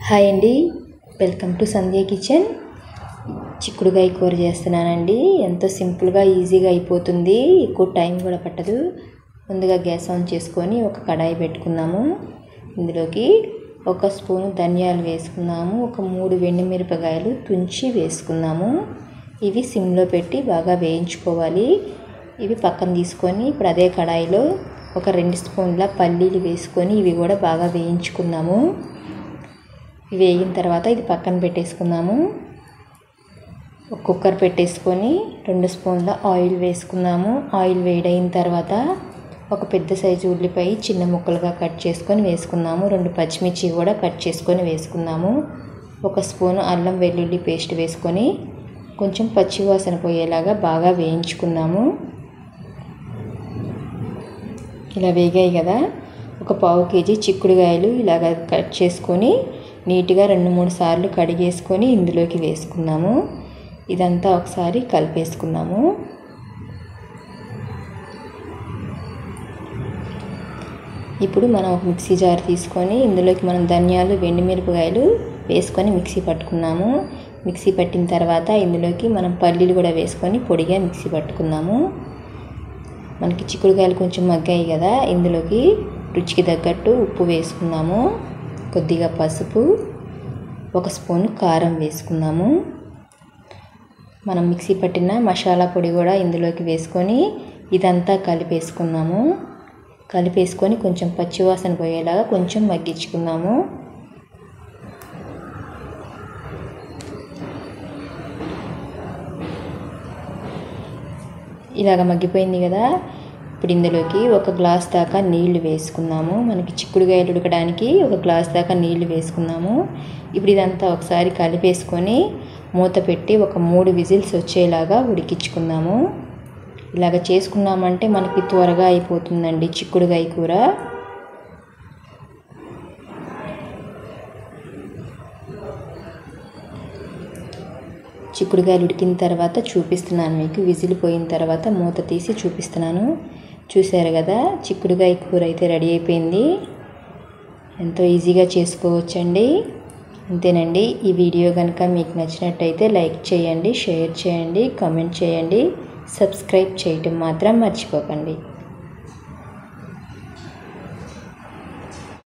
Hi అండి, welcome to Sandhya kitchen. చిక్కుడుకాయ కూర చేస్తున్నానండి. ఎంతో సింపుల్గా ఈజీగా అయిపోతుంది, ఎక్కువ టైం కూడా పట్టదు. ముందుగా గ్యాస్ ఆన్ చేసుకొని ఒక కడాయి పెట్టుకుందాము. ఇందులోకి ఒక స్పూను ధనియాలు వేసుకుందాము. ఒక 3 ఎండుమిరపకాయలు తుంచి వేసుకుందాము. ఇవి సిమ్లో పెట్టి బాగా వేయించుకోవాలి. ఇవి పక్కన తీసుకొని ఇప్పుడు అదే కడాయిలో ఒక 2 స్పూన్ల పల్లీలు వేసుకొని ఇవి కూడా బాగా వేయించుకుందాము. ఇవి వేగిన తర్వాత ఇది పక్కన పెట్టేసుకుందాము. ఒక కుక్కర్ పెట్టేసుకొని 2 స్పూన్ల ఆయిల్ వేసుకుందాము. ఆయిల్ వేడైన తర్వాత ఒక పెద్ద సైజు ఉల్లిపాయ చిన్న ముక్కలుగా కట్ చేసుకొని వేసుకుందాము. 2 పచ్చిమిర్చి కూడా కట్ చేసుకొని వేసుకుందాము. 1 స్పూను అల్లం వెల్లుల్లి పేస్ట్ వేసుకొని కొంచెం పచ్చి వాసన పోయేలాగా బాగా వేయించుకుందాము. ఇలా వేగాయి కదా, ఒక 1/2 కేజీ చిక్కుడుకాయలు ఇలాగ కట్ చేసుకొని నీట్గా 2-3 సార్లు కడిగేసుకొని ఇందులోకి వేసుకుందాము. ఇదంతా ఒకసారి కలిపేసుకుందాము. ఇప్పుడు మనం ఒక మిక్సీ జార్ తీసుకొని ఇందులోకి మనం ధనియాలు ఎండుమిరపకాయలు వేసుకొని మిక్సీ పట్టుకున్నాము. మిక్సీ పట్టిన తర్వాత ఇందులోకి మనం పల్లీలు కూడా వేసుకొని పొడిగా మిక్సీ పట్టుకుందాము. మనకి చిక్కుడుకాయలు కొంచెం మగ్గాయి కదా, ఇందులోకి రుచికి తగ్గట్టు ఉప్పు వేసుకుందాము. కొద్దిగా పసుపు, 1 స్పూను కారం వేసుకుందాము. మనం మిక్సీ పట్టిన మసాలా పొడి కూడా ఇందులోకి వేసుకొని ఇదంతా కలిపేసుకుందాము. కలిపేసుకొని కొంచెం పచ్చివాసన పోయేలాగా కొంచెం మగ్గించుకుందాము. ఇలాగ మగ్గిపోయింది కదా, ఇప్పుడు ఇందులోకి 1 గ్లాస్ దాకా నీళ్లు వేసుకుందాము. మనకి చిక్కుడుకాయలు ఉడకడానికి 1 గ్లాస్ దాకా నీళ్లు వేసుకుందాము. ఇప్పుడు ఇదంతా ఒకసారి కలిపేసుకొని మూత పెట్టి ఒక 3 విజిల్స్ వచ్చేలాగా ఉడికించుకుందాము. ఇలాగ చేసుకున్నామంటే మనకి త్వరగా అయిపోతుందండి చిక్కుడుకాయ కూర. చిక్కుడుకాయలు ఉడికిన తర్వాత చూపిస్తున్నాను మీకు. విజిల్ పోయిన తర్వాత మూత తీసి చూపిస్తున్నాను. చూసారు కదా, చిక్కుడుకాయ కూర అయితే రెడీ అయిపోయింది. ఎంతో ఈజీగా చేసుకోవచ్చండి. అంతేనండి. ఈ వీడియో కనుక మీకు నచ్చినట్టయితే లైక్ చేయండి, షేర్ చేయండి, కామెంట్ చేయండి, సబ్స్క్రైబ్ చేయటం మాత్రం మర్చిపోకండి.